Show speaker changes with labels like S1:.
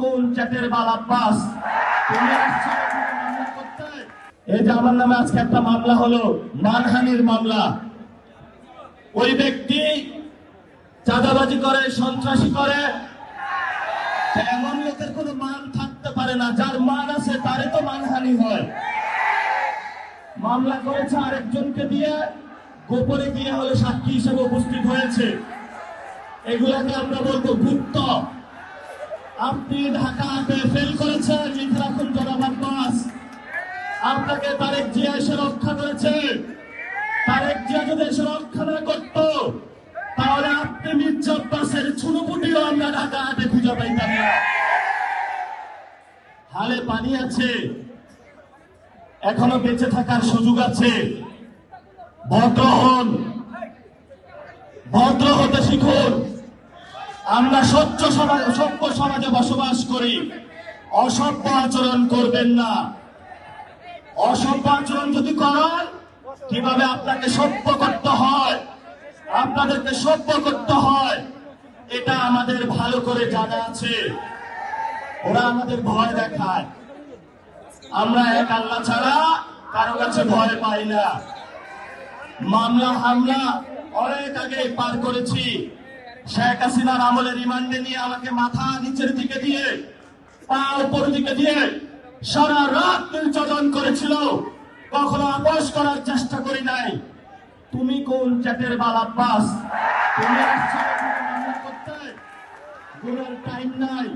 S1: কোন চ্যাটের বাল আব্বাস? তুমি আসছো এখানে মামলা করতে? এই যে আমার নামে আজকে একটা মামলা হলো, মানহানির মামলা। ওই ব্যক্তি চাঁদাবাজি করে, সন্ত্রাসী করে। এমন লোকের কোনো মান থাকতে পারে না, যার মান আছে তারে তো মানহানি হয়। মামলা করেছে আরেকজনকে দিয়ে, গোপনে গিয়ে হলে সাক্ষী হিসেবে উপস্থিত হয়েছে। এগুলাকে আমরা বলবো গুপ্ত। আপনি ঢাকাতে ফেল করেছেন, লিখে রাখুন জনাব আব্বাস। আপনাকে তারেক জিয়া এসে রক্ষা করেছে। তারেক জিয়া যদি এসে রক্ষা না করত, তাহলে আপনি মির্জা আব্বাসের ছুনোপুটিও আমরা ঢাকাতে খুঁজে পাইতাম না। হালে পানি আছে, এখনো বেঁচে থাকার সুযোগ আছে। ভদ্র হন, ভদ্র হতে শিখুন। আমরা সভ্য সমাজে বসবাস করি। অসভ্য আচরণ করবেন না। অসভ্য আচরণ যদি করেন, কিভাবে আপনাকে সভ্য করতে হয়, আপনাদেরকে সভ্য করতে হয়, এটা আমাদের ভালো করে জানা আছে। ওরা আমাদের ভয় দেখায়। আমরা এক আল্লাহ ছাড়া কারো কাছে ভয় পাই না। মামলা হামলা অনেক আগে পার করেছি। শেখ হাসিনার আমলে রিমান্ডে নিয়ে আমাকে মাথা নিচের দিকে দিয়ে, পা উপর দিকে দিয়ে সারা রাত নির্যাতন করেছিল। কখনো আপোষ করার চেষ্টা করি নাই। তুমি কোন চ্যাটের বাল আব্বাস? তুমি আসছো এখানে মামলা করতে? গুনার টাইম নাই।